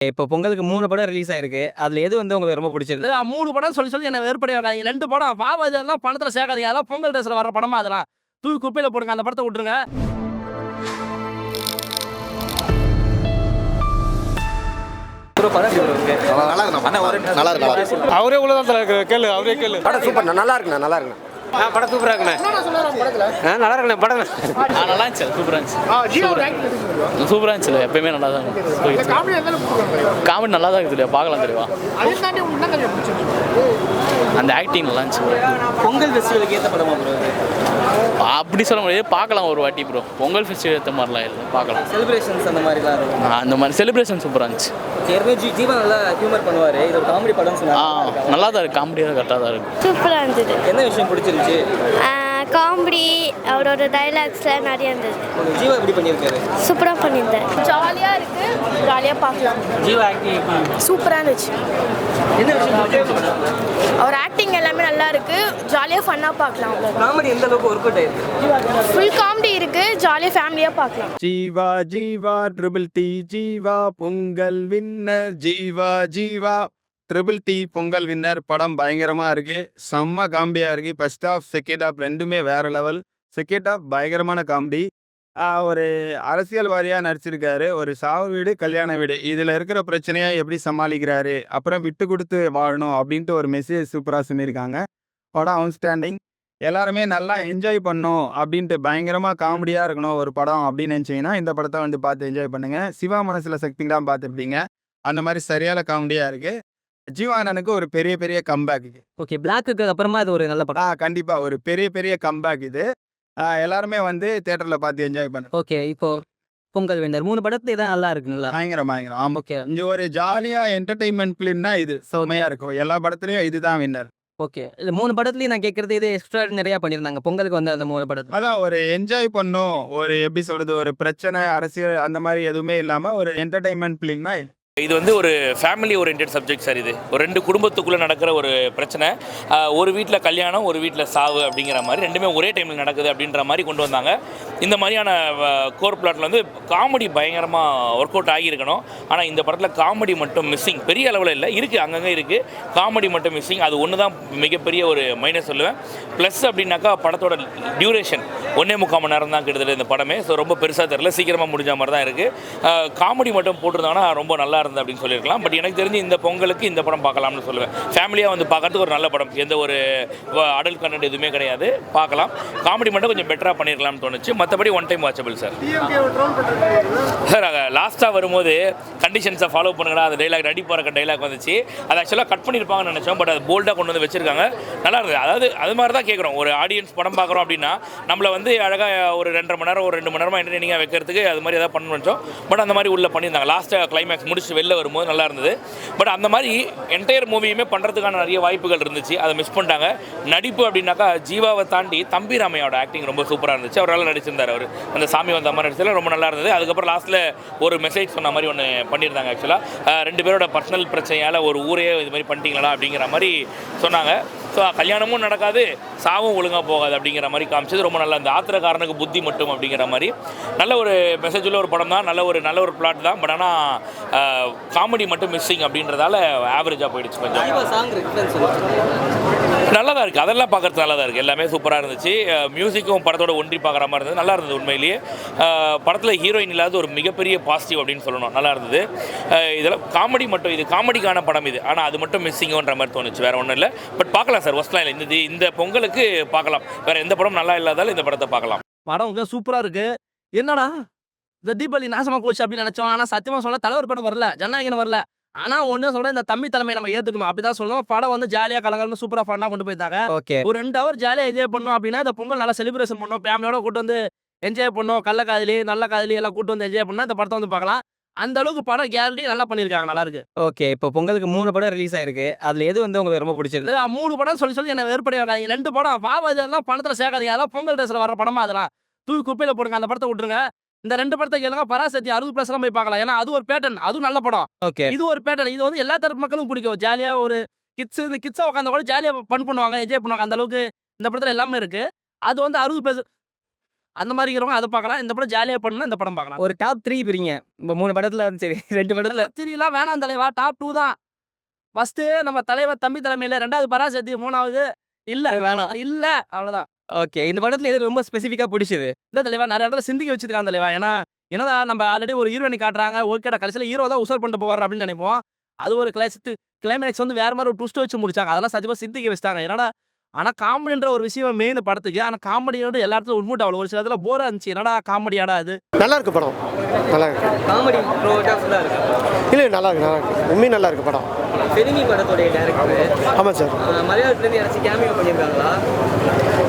இப்போ பொங்கலுக்கு 3 படம் ரிலீஸ் ஆயிருக்கு. அதுல எது வந்து உங்களுக்கு ரொம்ப பிடிச்சிருக்கு? 3 படம் சொல்லி என்ன வெறுப்படையாக்காதீங்க. 2 படம் பாவம் இதெல்லாம் பணத்துல சேர்க்காதீங்க. அதெல்லாம் பொங்கல் ட்ரெஸ்ல வர படமா அதெல்லாம். தூக்கி குப்பையில போடுங்க. அந்த படத்த விட்டுருங்க. ப்ரோ படம் எப்படி இருக்கு? நல்லா இருக்கு நல்லா இருக்கு அவரே உள்ளதான் தல கேளு அவரே கேளு. படம் சூப்பர் நல்லா இருக்குண்ணா நல்லா இருக்குண்ணா. படம் சூப்பரா இருக்குண்ணே. நல்லா இருக்குண்ணே படம். நல்லா இருந்துச்சு சூப்பராக இருந்துச்சு. சூப்பராக இருந்துச்சு எப்பயுமே நல்லா தான் காமெடி நல்லா தான் இருக்குது பார்க்கலாம் தெரியுமா. அந்த ஆக்டிங் நல்லா இருந்துச்சு. பொங்கல் ஃபெஸ்டிவலுக்கு ஏத்த படமா ப்ரோ? அப்படி சொல்ல முடியாது, பார்க்கலாம் ஒரு வாட்டி ப்ரோ. பொங்கல் ஃபெஸ்டிவல் ஏற்ற மாதிரிலாம் இல்லை, பார்க்கலாம். செலிப்ரேஷன்ஸ் அந்த மாதிரிலாம் இருக்கும். அந்த மாதிரி செலிப்ரேஷன் சூப்பராக இருந்துச்சு. ஏற்கனவே ஜீவா நல்லா ஹியூமர் பண்ணுவாரு. இது ஒரு காமெடி படம் சொன்னாங்க. நல்லா தான் இருக்குது, காமெடியாக கரெக்டாக தான் இருக்குது. சூப்பராக இருந்தது. என்ன விஷயம் பிடிச்சிருந்துச்சு? காமெடி அவரோட டைலாக்ஸ்லாம் நிறைய இருந்தது. ஜீவா எப்படி பண்ணியிருக்காரு? சூப்பராக பண்ணியிருந்தேன். ஜாலியாக இருக்கு, ஜாலியாக பார்க்கலாம். ஜீவா ஆக்டிங் சூப்பராக இருந்துச்சு. என்ன விஷயம் பிடிச்சிருக்கு? அவர் ஆக்டிங் எல்லாமே நல்லா இருக்கு, ஜாலியாக ஃபன்னாக பார்க்கலாம். காமெடி எந்த அளவுக்கு ஒர்க் அவுட் ஆயிருக்கு? ஃபுல் காமெடி இருக்கு, ஜாலியாக ஃபேமிலியாக பார்க்கலாம். Jiiva Jiiva triple T Jiiva Pongal winner Jiiva Jiiva triple T Pongal winner படம் பயங்கரமா இருக்கு. செம்ம காமெடியா இருக்கு. ஃபர்ஸ்ட் ஹாஃப் செகண்ட் ஹாஃப் ரெண்டுமே வேற லெவல். செகண்ட் ஹாஃப் பயங்கரமான காமெடி. ஒரு அரசியல்வாதியா நடிச்சிருக்காரு. ஒரு சாவு வீடு கல்யாண வீடு இதுல இருக்கிற பிரச்சனையை எப்படி சமாளிக்கிறாரு, அப்புறம் விட்டு கொடுத்து வாழணும் அப்படின்ட்டு ஒரு மெசேஜ் சூப்பரா சொல்லியிருக்காங்க. படம் அவுட்ஸ்டாண்டிங். எல்லாருமே நல்லா என்ஜாய் பண்ணணும் அப்படின்ட்டு பயங்கரமா காமெடியா இருக்கணும் ஒரு படம் அப்படின்னு நினைச்சீங்கன்னா இந்த படத்தை வந்து பார்த்து என்ஜாய் பண்ணுங்க. சிவா மனசுல சக்தி தான் பார்த்துருப்பீங்க. அந்த மாதிரி சரியான காமெடியா இருக்கு. ஜீவானனுக்கு ஒரு பெரிய பெரிய கம்பேக் இது. ஓகே, பிளாக்குக்கு அப்புறமா இது ஒரு நல்ல படம். கண்டிப்பா ஒரு பெரிய பெரிய கம்பேக் இது. எல்லாருமே வந்து தியேட்டர்ல பார்த்து என்ஜாய் பண்ணுங்க. ஓகே, இப்போ பொங்கல் வின்னர் 3 படத்துல இதான் நல்லா இருக்குங்களா? பயங்கரம் பயங்கரம். ஆமா, ஓகே இங்க ஒரு ஜாலியா என்டர்டைன்மெண்ட் பிலிம்னா இது செமையா இருக்கும். எல்லா படத்துலயும் இதுதான் வின்னர். ஓகே. இது 3 படத்துலயும் நான் கேட்கறது இது எக்ஸ்ட்ரா நிறைய பண்ணியிருந்தாங்க பொங்கலுக்கு வந்து அந்த 3 படத்துல. அதான் ஒரு என்ஜாய் பண்ணும். ஒரு எப்படி சொல்றது, ஒரு பிரச்சனை அரசியல் அந்த மாதிரி எதுவுமே இல்லாம ஒரு என்டர்டைன்மெண்ட் பிலிம்னா இது வந்து ஒரு ஃபேமிலி ஓரியன்ட் சப்ஜெக்ட் சார். இது ஒரு 2 குடும்பத்துக்குள்ளே நடக்கிற ஒரு பிரச்சனை. ஒரு வீட்டில் கல்யாணம், ஒரு வீட்டில் சாவு அப்படிங்கிற மாதிரி ரெண்டுமே ஒரே டைமில் நடக்குது அப்படின்ற மாதிரி கொண்டு வந்தாங்க. இந்த மாதிரியான கோர் பிளாட்டில் வந்து காமெடி பயங்கரமாக ஒர்க் அவுட் ஆகியிருக்கணும். ஆனால் இந்த படத்தில் காமெடி மட்டும் மிஸ்ஸிங். பெரிய அளவில் இல்லை, இருக்குது அங்கங்கே இருக்குது, காமெடி மட்டும் மிஸ்ஸிங். அது ஒன்று தான் மிகப்பெரிய ஒரு மைனஸ் சொல்லுவேன். ப்ளஸ் அப்படின்னாக்கா படத்தோட டியூரேஷன் 1.25 மணி நேரம் தான் கிட்டத்தட்ட இந்த படமே. ஸோ ரொம்ப பெருசாக தெரியல, சீக்கிரமாக முடிஞ்ச மாதிரி தான் இருக்குது. காமெடி மட்டும் போட்டிருந்தாங்கன்னா ரொம்ப நல்லா இருந்தது அப்படின்னு சொல்லியிருக்கலாம். பட் எனக்கு தெரிஞ்சு இந்த பொங்கலுக்கு இந்த படம் பார்க்கலாம்னு சொல்லுவேன். ஃபேமிலியாக வந்து பார்க்கறதுக்கு ஒரு நல்ல படம். எந்த ஒரு அடல்ட் கண்டென்ட் எதுவுமே கிடையாது, பார்க்கலாம். காமெடி மட்டும் கொஞ்சம் பெட்டராக பண்ணியிருக்கலாம்னு தோணுச்சு. மற்றபடி one time watchable sir. Sir லாஸ்ட்டாக வரும்போது கண்டிஷன்ஸை ஃபாலோ பண்ணுங்கடா அந்த டைலாக் ரெடி போகிற டைலாக் வந்துச்சு. அது ஆக்சுவலாக கட் பண்ணியிருப்பாங்கன்னு நினச்சோம். பட் அது போல்டாக கொண்டு வந்து வச்சிருக்காங்க, நல்லா இருந்தது. அதாவது அது மாதிரி தான் கேட்குறோம். ஒரு ஆடியன்ஸ் படம் பார்க்குறோம் அப்படின்னா நம்மளை வந்து அழகாக ஒரு 2.5 மணி நேரம் ஒரு 2 மணி நேரமாக என்டர்டெய்னிங்காக வைக்கிறதுக்கு அது மாதிரி எதாவது பண்ணணும்னு நினச்சோம். பட் அந்த மாதிரி உள்ள பண்ணியிருந்தாங்க. லாஸ்ட்டாக கிளைமேக்ஸ் முடிச்சு வெளில வரும்போது நல்லா இருந்தது. பட் அந்த மாதிரி என்டையர் மூவியுமே பண்ணுறதுக்கான நிறைய வாய்ப்புகள் இருந்துச்சு, அதை மிஸ் பண்ணிட்டாங்க. நடிப்பு அப்படின்னாக்கா ஜீவாவை தாண்டி தம்பி ராமையோட ஆக்டிங் ரொம்ப சூப்பராக இருந்துச்சு. அவர் நல்லா நடிச்சிருந்தார். அவர் அந்த சாமி வந்த மாதிரி நடிச்சதில் ரொம்ப நல்லா இருந்தது. அதுக்கப்புறம் லாஸ்ட்டில் ஒரு மெசேஜ் சொன்ன மாதிரி ஒன்று பண்ணியிருந்தாங்க. ஆக்சுவலாக 2 பேரோட பர்சனல் பிரச்சனையால் ஒரு ஊரே இது மாதிரி பண்ணிட்டீங்களா அப்படிங்கிற மாதிரி சொன்னாங்க. ஸோ கல்யாணமும் நடக்காது, சாவும் ஒழுங்காக போகாது அப்படிங்கிற மாதிரி காமிச்சது ரொம்ப நல்லா. இந்த ஆத்திரக்காரனுக்கு புத்தி மட்டும் அப்படிங்கிற மாதிரி நல்ல ஒரு மெசேஜ் உள்ள ஒரு படம் தான். நல்ல ஒரு பிளாட் தான். பட் ஆனால் காமெடி மட்டும் மிஸ்ஸிங் அப்படின்றதால ஆவரேஜாக போயிடுச்சு. கொஞ்சம் நல்லா தான் இருக்குது, அதெல்லாம் பார்க்குறது நல்லா தான் இருக்குது. எல்லாமே சூப்பராக இருந்துச்சு. மியூசிக்கும் படத்தோட ஒன்றி பார்க்குற மாதிரி இருந்தது, நல்லா இருந்தது. உண்மையிலேயே படத்தில் ஹீரோயின் இல்லாத ஒரு மிகப்பெரிய பாசிட்டிவ் அப்படின்னு சொல்லணும். நல்லா இருந்தது. இதெல்லாம் காமெடி மட்டும், இது காமெடிக்கான படம் இது. ஆனால் அது மட்டும் மிஸ்ஸிங்குன்ற மாதிரி தோணுச்சு, வேறு ஒன்றும் இல்லை. பட் பார்க்கலாம் சார், ஒஸ்ட்லாம் இல்லை. இந்த பொங்கலுக்கு பார்க்கலாம். வேறு எந்த படம் நல்லா இல்லாதாலும் இந்த படத்தை பார்க்கலாம். படம் சூப்பராக இருக்கு. என்னடா இந்த தீபாவளி நாசமாக போச்சு அப்படின்னு நினச்சோம். ஆனால் சத்தியமாக சொல்ல தலைவர் படம் வரல, ஜனநாயகன் வரல. ஆனால் ஒன்று சொல்ல, இந்த தம்பி தலைமை நம்ம ஏற்றுக்கணும் அப்படிதான் சொல்லணும். படம் வந்து ஜாலியாக கலங்கலன்னு சூப்பராக ஃபன்னாக கொண்டு போயிருந்தாங்க. ஓகே, ஒரு 2 ஹவர் ஜாலியாக என்ஜாய் பண்ணோம் அப்படின்னா இந்த பொங்கல் நல்லா செலிப்ரேஷன் பண்ணோம், ஃபேமிலியோட கூட்டு வந்து என்ஜாய் பண்ணோம். கள்ள காதலி நல்ல காதலி எல்லாம் கூட்டு வந்து என்ஜாய் பண்ணால் இந்த படத்தை வந்து பார்க்கலாம். அந்த அளவுக்கு படம் கேரண்டி நல்லா பண்ணியிருக்காங்க, நல்லா இருக்கு. ஓகே. இப்போ பொங்கலுக்கு 3 படம் ரிலீஸ் ஆயிருக்கு. அதுல எது வந்து உங்களுக்கு ரொம்ப பிடிச்சிருக்கு? 3 படம் சொல்லி என்ன வெறுப்படையாக்காதீங்க. 2 படம் பாவம் இதெல்லாம் பணத்துல சேர்க்காதீங்க. அதெல்லாம் பொங்கல் ட்ரெஸ்ல வர படமா அதெல்லாம். தூக்கி குப்பையில போடுங்க. அந்த படத்தை விட்டுருங்க. இந்த 2 படத்தை கேளுங்க. பராசக்தி 60+ போய் பார்க்கலாம். ஏன்னா அது ஒரு பேட்டர்ன், அதுவும் நல்ல படம். ஓகே, இது ஒரு பேட்டர்ன். இது வந்து எல்லா தரப்பு மக்களும் பிடிக்கும். ஜாலியா ஒரு கிட்ஸா உட்காந்து கூட ஜாலியா பண்ணுவாங்க, என்ஜாய் பண்ணுவாங்க. அந்த அளவுக்கு இந்த படத்துல எல்லாமே இருக்கு. அது வந்து 60+ அந்த மாதிரி இருக்கிறவங்க அதை பார்க்கலாம். இந்த படம் ஜாலியாக பண்ணணும், இந்த படம் பார்க்கலாம். ஒரு டாப் 3 பிரிங்க. இப்போ 3 படத்துல சரி 2 படத்துல தெரியலாம் வேணாம் தலைவா, டாப் 2 தான். ஃபர்ஸ்ட் நம்ம தலைவர் தம்பி தலைமையில, 2வது பராசக்தி, 3வது இல்ல வேணாம். இல்ல அவ்வளவுதான். ஓகே. இந்த படத்துல எது ரொம்ப ஸ்பெசிஃபிக்கா பிடிச்சது? இல்ல தலைவா, நிறைய இடத்துல சிந்திக்க வச்சிருக்காங்க தலைவா. ஏன்னா என்னடா நம்ம ஆல்ரெடி ஒரு ஹீரோயினி காட்டுறாங்க, ஓகேடா, கடைசியில ஹீரோ தான் உசர் பண்ணிட்டு போவார் அப்படின்னு நினைப்போம். அது ஒரு கிளைமேக்ஸ் வந்து வேற மாதிரி ஒரு ட்விஸ்ட் வச்சு முடிச்சாங்க. அதெல்லாம் சத்தியமா சிந்திக்க வச்சிட்டாங்க. என்னடா ஆனா காமெடின்ற ஒரு விஷயம் மெயின் படத்துக்கு. ஆனா காமெடியோட எல்லா இடத்துல உண்மைட்டு அவ்வளோ ஒரு சில இடத்துல போரா இருந்துச்சு. என்னடா காமெடியாடா அது. நல்லா இருக்கு படம், நல்லா இருக்கு. காமெடி ப்ரோட்டா ஃபுல்லா இருக்கு. இல்லை நல்லா இருக்கு, நல்லா இருக்கு, உண்மையும் நல்லா இருக்கு படம். ஃபெலினி படத்தோட டைரக்டர். ஆமாம் சார். மலையாளத்துல இருந்து யாராச்சும் கேமியோ பண்ணிருக்காங்களா?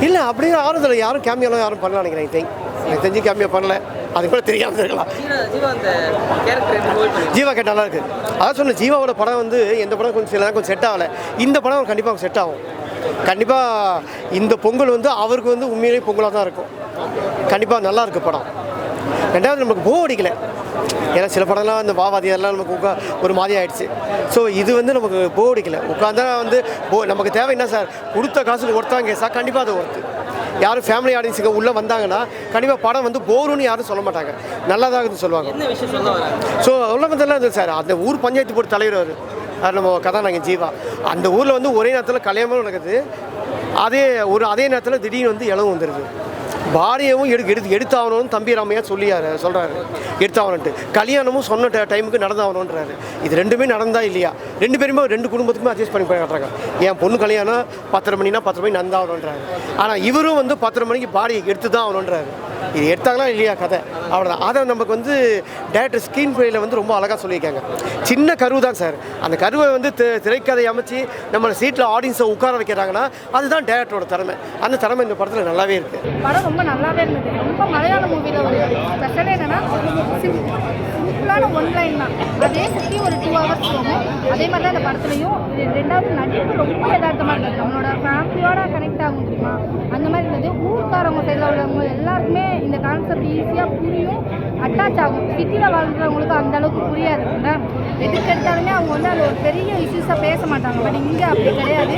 இல்லை அப்படியே ஆறுதல் யாரும் கேமியோலாம் யாரும் பண்ணலாம் நினைக்கிறேன். எனக்கு தெரிஞ்சு கேமியோ பண்ணல, அது கூட தெரியாமல் இருக்கலாம். ஜீவா அந்த கேரக்டர் எப்படி ஹோல்ட் பண்ணி ஜீவா கேட்ட நல்லா இருக்கு. அதான் சொன்ன ஜீவாவோட படம் வந்து எந்த படம் கொஞ்சம் சில கொஞ்சம் செட் ஆகலை. இந்த படம் கண்டிப்பாக செட் ஆகும். கண்டிப்பாக இந்த பொங்கல் வந்து அவருக்கு வந்து உண்மையிலேயே பொங்கலாக தான் இருக்கும். கண்டிப்பாக நல்லா இருக்கு படம். ரெண்டாவது நமக்கு போர் அடிக்கலை. ஏன்னா சில படம்லாம் அந்த பாவாதி அதெல்லாம் நமக்கு ஒரு மாதிரி ஆயிடுச்சு. ஸோ இது வந்து நமக்கு போர் அடிக்கலை. உட்காந்தா வந்து நமக்கு தேவை என்ன சார், கொடுத்த காசுக்கு ஒருத்தாங்க சார், கண்டிப்பாக அது ஒர்த்து. யாரும் ஃபேமிலி ஆடியன்ஸுக்கு உள்ளே வந்தாங்கன்னா கண்டிப்பாக படம் வந்து போருன்னு யாரும் சொல்ல மாட்டாங்க, நல்லதாக இருக்குன்னு சொல்லுவாங்க. என்ன விஷயம் சொல்ல வராங்க? ஸோ உலகத்தில் இருந்தது சார். அந்த ஊர் பஞ்சாயத்து போர்டு தலைவர் அவர், அது நம்ம கதாநாயகன் ஜீவா. அந்த ஊரில் வந்து ஒரே நேரத்தில் கல்யாணமும் நடக்குது, அதே நேரத்தில் திடீர்னு வந்து இளவும் வந்துடுது. பாரியவும் எடுத்தாகணும்னு தம்பி ராமையா சொல்கிறாரு, எடுத்தாகணுன்ட்டு. கல்யாணமும் சொன்ன டைமுக்கு நடந்தாகணுன்றாரு. இது ரெண்டுமே நடந்தா இல்லையா? ரெண்டு பேருமே ரெண்டு குடும்பத்துக்குமே அட்ஜஸ்ட் பண்ணி காட்டுறாங்க. என் பொண்ணு கல்யாணம் 10:30 மணினா 10 மணி நடந்தாகணுன்றாரு. ஆனால் இவரும் வந்து 10:30 மணிக்கு பாடியை எடுத்து தான் ஆகணுன்றாரு. இது எடுத்தாங்களா இல்லையா கதை, அவ்வளோதான். அதை நமக்கு வந்து டேரக்டர் ஸ்க்ரீன் பிளேயில் வந்து ரொம்ப அழகாக சொல்லியிருக்காங்க. சின்ன கருவு தான் சார். அந்த கருவை வந்து திரைக்கதை அமைச்சு நம்ம சீட்டில் ஆடியன்ஸை உட்கார வைக்கிறாங்கன்னா அதுதான் டேரக்டரோட திறமை. அந்த திறமை இந்த படத்தில் நல்லாவே இருக்குது. படம் ரொம்ப நல்லாவே இருந்தது. ரொம்ப மலையாள மூவியில் ஒரு ஸ்பெஷல் என்னன்னா சிம்பிளான ஒன்லைன் தான், அதே சுற்றி ஒரு 2 hours போகும். அதே மாதிரி தான் இந்த படத்துலையும். ரெண்டாவது நடிப்பு ரொம்ப யதார்த்தமாக இருந்தது. நம்மளோட ஃபேமிலியோட கனெக்ட் ஆகும் தெரியுமா, அந்த மாதிரி இருந்தது. ஊருக்காரவங்க சைடில் உள்ளவங்க எல்லாருக்குமே இந்த கான்செப்ட் ஈஸியாக புரியும், அட்டாச் ஆகும். சிட்டியில் வாழ்கிறவங்களுக்கு அந்த அளவுக்கு புரியாது. எதுக்கு எடுத்தாலுமே அவங்க வந்து அது ஒரு பெரிய இஷ்யூஸாக பேச மாட்டாங்க. பட் இங்கே அப்படி கிடையாது.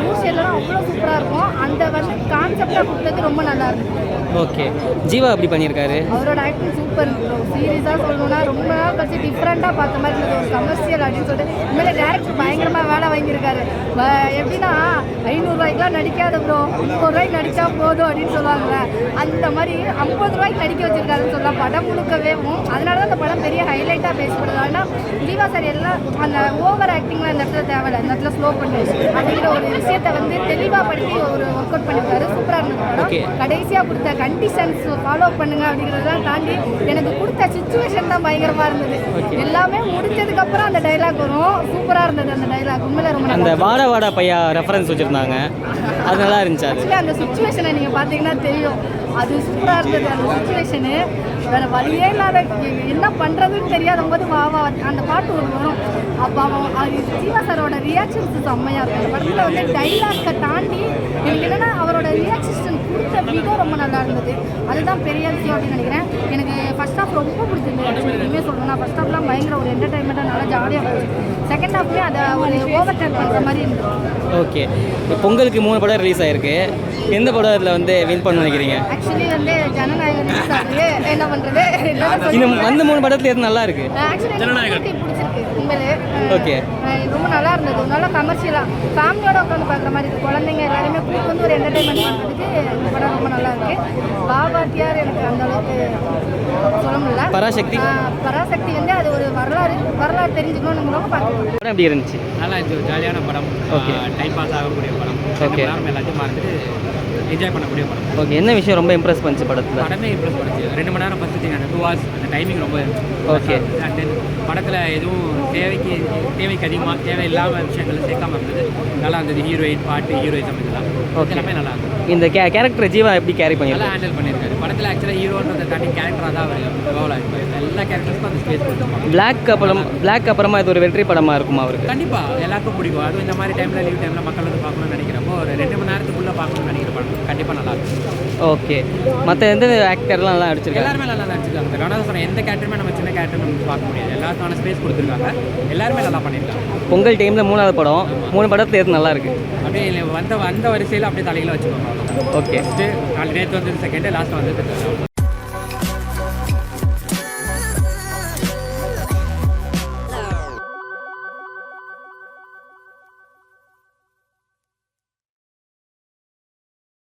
ஊர் சைட்லாம் அவ்வளோ சூப்பராக இருக்கும். அந்த வந்து கான்செப்டாக கொடுத்தது ரொம்ப நல்லா இருக்கும். ஓகே. ஜீவா எப்படி பண்ணியிருக்காரு? அவரோட ஆக்டிங் சூப்பர். சீரியஸாக சொல்லணும்னா ரொம்ப நாள் கழிச்சு டிஃப்ரெண்ட்டாக பார்த்த மாதிரி இருந்தது. ஒரு கமர்ஷியல் அப்படின்னு சொல்லிட்டு உண்மையிலே டேரக்டர் பயங்கரமாக வேலை வாங்கியிருக்காரு. எப்படின்னா 500 ரூபாய்க்குலாம் நடிக்காத ப்ரோ, 30 ரூபாய்க்கு நடித்தா போதும் அப்படின்னு சொல்லுவாங்கள்ல, அந்த மாதிரி 50 ரூபாய்க்கு நடிக்க வச்சிருக்காருன்னு சொல்லலாம் படம் முழுக்கவேவும். அதனால தான் அந்த படம் பெரிய ஹைலைட்டாக பேசப்படுது. ஆனால் ஜீவா சார் எல்லாம் அந்த ஓவர் ஆக்டிங்லாம் இந்த இடத்துல தேவையில்லை, இந்த இடத்துல ஸ்லோ பண்ணி அப்படிங்கிற ஒரு விஷயத்தை வந்து தெளிவாக படுத்தி ஒரு ஒர்க் அவுட் பண்ணியிருக்காரு. சூப்பராக இருந்தது படம். கடைசியாக கொடுத்த கண்டிஷன்ஸ் ஃபாலோ பண்ணுங்க அப்படிங்கிறதெல்லாம் தாண்டி எனக்கு கொடுத்த சுச்சுவேஷன் தான் பயங்கரமாக இருந்தது. எல்லாமே முடிஞ்சதுக்கப்புறம் அந்த டைலாக் வரும், சூப்பராக இருந்தது அந்த டைலாக். உண்மையில ரொம்ப அந்த வாடா வாடா பையா ரெஃபரன்ஸ் வச்சுருந்தாங்க, அது நல்லா இருந்துச்சு. ஆக்சுவலி அந்த சுச்சுவேஷனை நீங்கள் பார்த்தீங்கன்னா தெரியும், அது சூப்பராக இருந்தது. அந்த சுச்சுவேஷனு வேறு வழியே இல்லாத என்ன பண்ணுறதுன்னு தெரியாத போது வாவா அந்த பாட்டு ஒன்று வரும். அப்போ அது ஜீவா சாரோட ரியாக்ஷன்ஸ் செம்மையாக இருக்கும். அந்த படத்தில் வந்து டைலாக்கை தாண்டி எனக்கு என்னென்னா அவரோட ரியாக்ஷன் கொடுத்த விதம் ரொம்ப நல்லா இருந்தது. அதுதான் பெரிய விஷயம் அப்படின்னு நினைக்கிறேன். எனக்கு ஃபர்ஸ்ட் ஹாஃப் ரொம்ப பிடிச்சிருந்தது. ஆக்சுவலி இனிமேல் சொல்லணும்னா ஃபர்ஸ்ட் ஹாஃப்லாம் பயங்கர ஒரு என்டர்டைன்மெண்ட்டாக நல்லா ஜாலியாக போச்சு. செகண்ட் ஹாஃப்லேயே அதை ஒரு ஓவர் டேக் பண்ணுற மாதிரி இருந்தது. ஓகே. பொங்கலுக்கு 3 படம் ரிலீஸ் ஆயிருக்கு. எந்த படத்தில் வந்து வின் பண்ண நினைக்கிறீங்க? ஆக்சுவலி வந்து ஜனநாயகன் என்ன பண்ணுறது, இன்னும் வந்து 3 படத்தில் எது நல்லா இருக்கு? ஆக்சுவலி பிடிச்சிருக்கு உண்மையிலே. ஓகே. ரொம்ப நல்லா இருந்தது. நல்லா கமர்ஷியலாக ஃபேமிலியோட உட்காந்து பார்க்குற மாதிரி இருக்குது. குழந்தைங்க எல்லாருமே கூட்டு வந்து ஒரு என்டர்டைன்மெண்ட் பண்ணுறதுக்கு இந்த படம் ரொம்ப நல்லா இருக்கு. பாபாத்தியார் எனக்கு அந்த அளவுக்கு சொல்ல முடியல. பராசக்தி வந்து அது ஒரு வரலாறு தெரிஞ்சுக்கணும் நம்ம ரொம்ப பார்க்கலாம். படம் எப்படி இருந்துச்சு? நல்லா இருந்துச்சு. ஒரு ஜாலியான படம். ஓகே. டைம் பாஸ் ஆகக்கூடிய படம். ஓகே. எல்லாத்தையும் மறந்துட்டு என்ஜாய் பண்ணக்கூடிய படம். ஓகே. என்ன விஷயம் ரொம்ப இம்ப்ரெஸ் பண்ணிச்சு படத்தில்? படமே இம்ப்ரெஸ் பண்ணிச்சு. 2 மணி நேரம் ஃபஸ்ட்டு அந்த 2 hours அந்த டைமிங் ரொம்ப ஓகே. அண்ட் தென் படத்தில் எதுவும் தேவைக்கு அதிகமாக தேவையில்லாமல் விஷயங்கள் சேர்க்காம இருந்தது. நல்லா இருந்தது. ஹீரோயின் பாட்டு, ஹீரோயிசம் இதெல்லாம் எல்லாமே நல்லா இருந்தது. இந்த கேரக்டர் ஜீவா எப்படி கேரி நல்லா பண்ணியிருக்காரு? ஹேண்டில் பண்ணியிருக்காரு. படத்தில் ஆக்சுவலாக ஹீரோன்றதை தாண்டி கேரக்டராக தான் அவர் எவால்வ் ஆகிருப்பார். எல்லா கேரக்டர்ஸ்க்கும் அந்த ஸ்பேஸ் கொடுத்துருப்பாங்க. பிளாக் அப்புறமா இது ஒரு வெற்றி படமாக இருக்குமா அவருக்கு? கண்டிப்பாக எல்லாருக்கும் பிடிக்கும். அதுவும் இந்த மாதிரி டைமில் லீவ் டைமில் மக்கள் வந்து பார்க்கணும்னு நினைக்கிறப்போ ஒரு 2 மணி நேரத்துக்குள்ளே பார்க்கணும்னு நினைக்கிற படம் கண்டிப்பாக நல்லா இருக்கும். ஓகே. மற்ற எந்த ஆக்டர்லாம் நல்லா நடிச்சிருக்காங்க? எல்லாருமே நல்லா நடிச்சிருக்காங்க. கனகசரம் எந்த கேரக்டருமே நம்ம சின்ன கேரக்டர் நமக்கு பார்க்க முடியாது. எல்லாத்துக்கான ஸ்பேஸ் கொடுத்துருக்காங்க. எல்லாருமே நல்லா பண்ணியிருக்காங்க. பொங்கல் டைமில் 3வது படம் 3 படத்தில் எது நல்லா இருக்கு? அப்படியே வந்த வரிசையில் அப்படியே தலையில் வச்சுக்கோங்க. ஓகே. ஃபஸ்ட்டு நேற்று வந்தது செகண்டு, லாஸ்ட்டு வந்தது